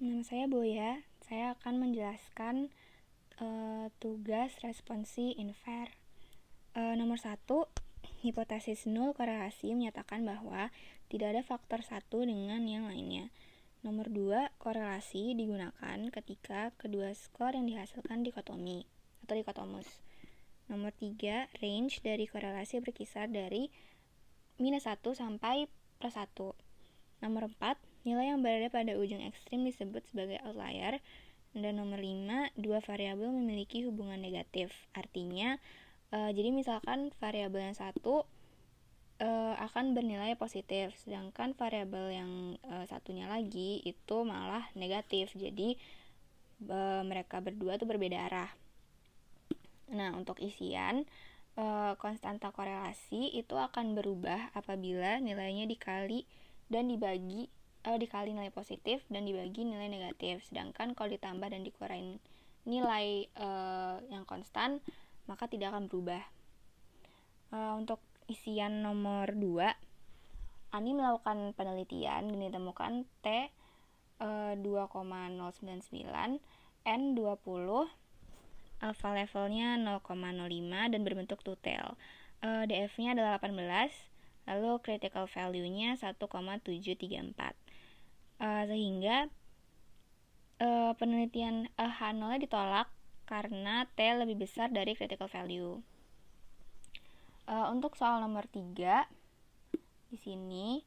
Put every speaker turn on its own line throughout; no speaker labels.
Nama saya Boya. Saya akan menjelaskan tugas responsi infer. Nomor 1, hipotesis nul korelasi menyatakan bahwa tidak ada faktor satu dengan yang lainnya. Nomor 2, korelasi digunakan ketika kedua skor yang dihasilkan dikotomi atau dikotomus. Nomor 3, range dari korelasi berkisar dari -1 sampai +1. Nomor 4, nilai yang berada pada ujung ekstrim disebut sebagai outlier. Dan nomor 5, dua variabel memiliki hubungan negatif. Artinya, jadi misalkan variabel yang satu akan bernilai positif, sedangkan variabel yang satunya lagi itu malah negatif. Jadi mereka berdua tuh berbeda arah. Nah, untuk isian konstanta korelasi itu akan berubah apabila nilainya dikali nilai positif dan dibagi nilai negatif. Sedangkan kalau ditambah dan dikurangi nilai yang konstan, maka tidak akan berubah. Untuk isian nomor 2, Ani melakukan penelitian dan ditemukan T 2,099, N 20, alpha levelnya 0,05 dan berbentuk two-tail. DF-nya adalah 18, lalu critical value-nya 1,734. Sehingga penelitian H0 ditolak karena T lebih besar dari critical value. Untuk soal nomor 3, di sini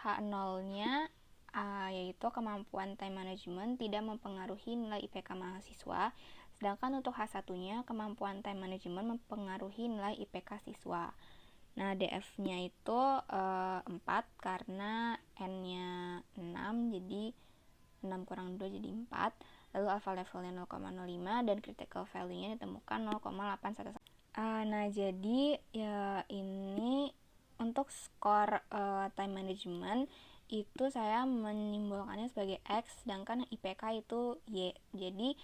H0-nya yaitu kemampuan time management tidak mempengaruhi nilai IPK mahasiswa, sedangkan untuk H1-nya kemampuan time management mempengaruhi nilai IPK siswa. Nah, DF-nya itu 4 karena N-nya 6, jadi 6 kurang 2 jadi 4. Lalu alpha levelnya 0,05 dan critical value-nya ditemukan 0,811. Nah, jadi ya ini untuk skor time management itu saya menyimbolkannya sebagai X, sedangkan IPK itu Y. Jadi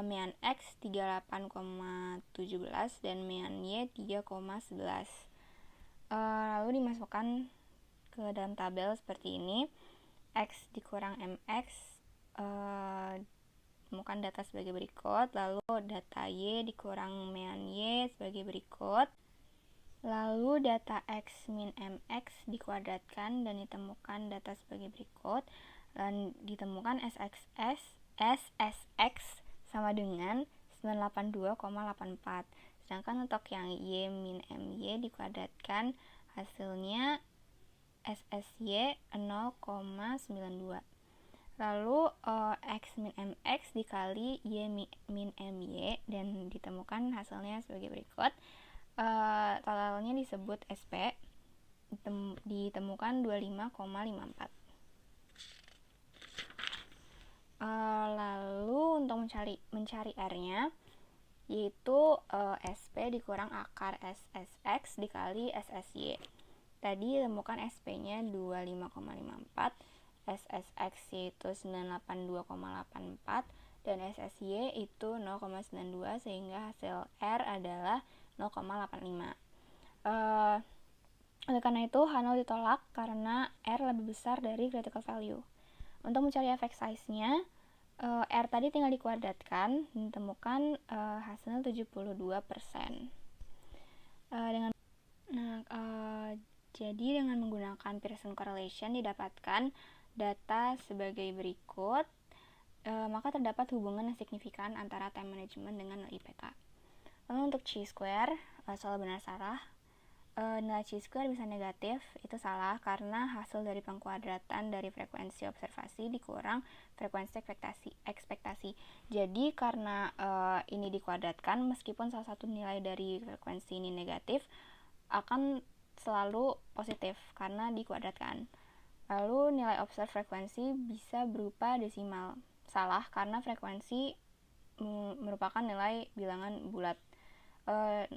mean X 38,17 dan mean Y 3,11. Lalu dimasukkan ke dalam tabel seperti ini. X dikurang MX, temukan data sebagai berikut. Lalu data Y dikurang mean Y sebagai berikut. Lalu data X min MX dikuadratkan dan ditemukan data sebagai berikut. Dan ditemukan SSX sama dengan 982,84. Sedangkan untuk yang Y min MY dikuadratkan, hasilnya SSY 0,92. Lalu X min MX dikali Y min MY dan ditemukan hasilnya sebagai berikut. Totalnya disebut SP, ditemukan 25,54. Lalu untuk mencari R-nya, yaitu SP dikurang akar SSX dikali SSY. Tadi ditemukan SP-nya 25,54, SSX yaitu 982,84 dan SSY itu 0,92, sehingga hasil R adalah 0,85. Oleh karena itu H0 ditolak karena R lebih besar dari critical value. Untuk mencari effect size-nya, R tadi tinggal dikuadratkan dan ditemukan hasilnya 72%. Jadi dengan menggunakan Pearson correlation didapatkan data sebagai berikut. Maka terdapat hubungan yang signifikan antara time management dengan nilai IPK. Lalu untuk chi-square, soal benar salah. Nilai chi-square bisa negatif, itu salah karena hasil dari pengkuadratan dari frekuensi observasi dikurang frekuensi ekspektasi. Jadi karena ini dikuadratkan, meskipun salah satu nilai dari frekuensi ini negatif, akan selalu positif karena dikuadratkan. Lalu nilai observe frekuensi bisa berupa desimal, salah karena frekuensi merupakan nilai bilangan bulat.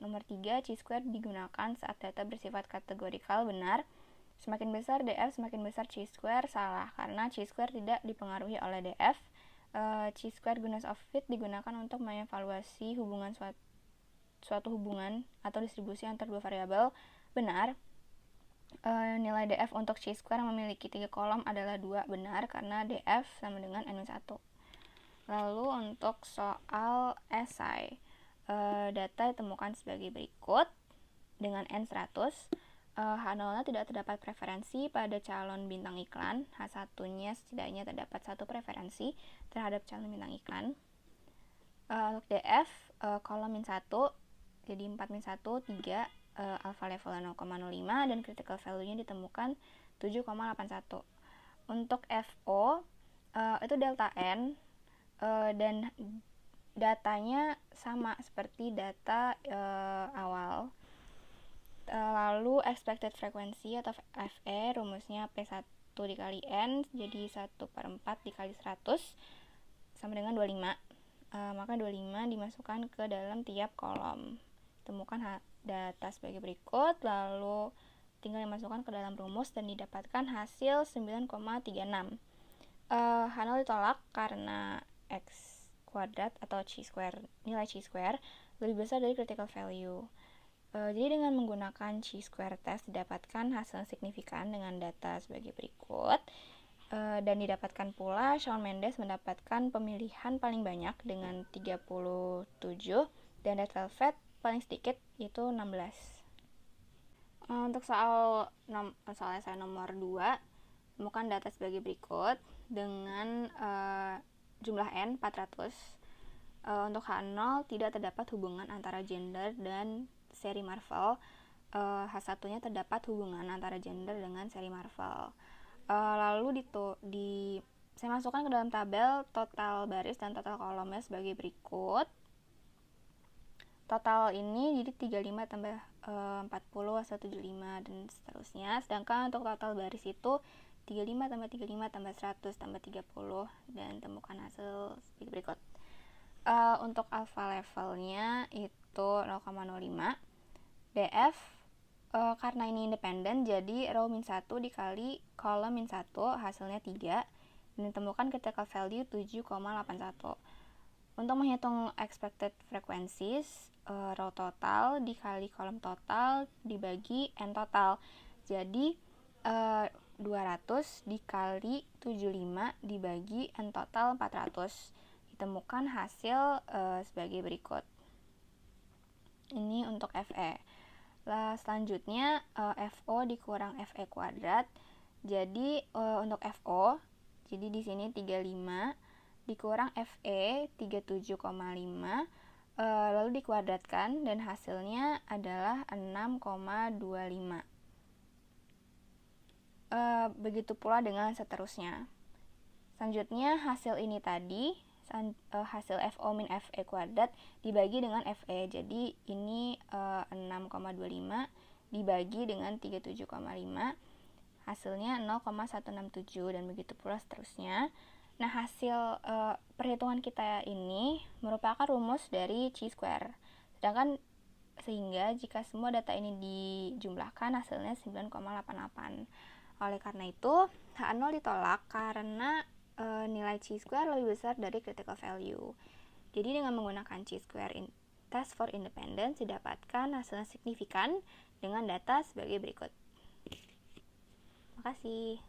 Nomor 3, chi-square digunakan saat data bersifat kategorikal, benar. Semakin besar DF, semakin besar chi-square, salah karena chi-square tidak dipengaruhi oleh DF. Chi-square goodness of fit digunakan untuk mengevaluasi hubungan suatu hubungan atau distribusi antar dua variabel, benar. nilai DF untuk chi-square yang memiliki 3 kolom adalah 2, benar karena DF sama dengan N-1. Lalu untuk soal esai, data ditemukan sebagai berikut. Dengan N100, H0 tidak terdapat preferensi pada calon bintang iklan. H1-nya setidaknya terdapat satu preferensi terhadap calon bintang iklan. Untuk DF, kolom min 1, jadi 4 min 1, 3, alpha levelnya 0,05 dan critical value-nya ditemukan 7,81. Untuk FO, itu delta N, dan datanya sama seperti data awal. Lalu expected frequency atau FE, rumusnya P1 dikali N, jadi 1/4 dikali 100 sama dengan 25. Maka 25 dimasukkan ke dalam tiap kolom. Temukan data sebagai berikut, lalu tinggal dimasukkan ke dalam rumus dan didapatkan hasil 9,36. H0 ditolak karena X kuadrat atau chi-square, nilai chi-square lebih besar dari critical value. Jadi dengan menggunakan chi-square test didapatkan hasil signifikan dengan data sebagai berikut. Dan didapatkan pula Shawn Mendes mendapatkan pemilihan paling banyak dengan 37 dan Red Velvet paling sedikit yaitu 16. Untuk soal esai nomor 2, temukan data sebagai berikut dengan jumlah N 400. Untuk H0 tidak terdapat hubungan antara gender dan seri Marvel. H1-nya terdapat hubungan antara gender dengan seri Marvel. Lalu saya masukkan ke dalam tabel total baris dan total kolomnya sebagai berikut. Total ini jadi 35 tambah 40 hasil 75 dan seterusnya. Sedangkan untuk total baris itu 35 tambah 35 tambah 100 tambah 30 dan temukan hasil sebagai berikut. Untuk alpha levelnya itu 0,05. DF karena ini independen, jadi row min 1 dikali kolom min 1 hasilnya 3 dan ditemukan critical value 7,81. Untuk menghitung expected frequencies, row total dikali kolom total dibagi N total, jadi 200 dikali 75 dibagi N total 400. Ditemukan hasil sebagai berikut. Ini untuk FE. Selanjutnya FO dikurang FE kuadrat. Jadi untuk FO, jadi di sini 35 dikurang FE 37,5, lalu dikuadratkan dan hasilnya adalah 6,25. Begitu pula dengan seterusnya. Selanjutnya hasil ini tadi, hasil FO min FE kuadrat dibagi dengan FE, jadi ini 6,25 dibagi dengan 37,5, hasilnya 0,167 dan begitu pula seterusnya. Nah, hasil perhitungan kita ini merupakan rumus dari chi-square, sehingga jika semua data ini dijumlahkan hasilnya 9,88. Oleh karena itu H0 ditolak karena nilai chi-square lebih besar dari critical value. Jadi dengan menggunakan chi-square test for independence didapatkan hasil signifikan dengan data sebagai berikut. Terima kasih.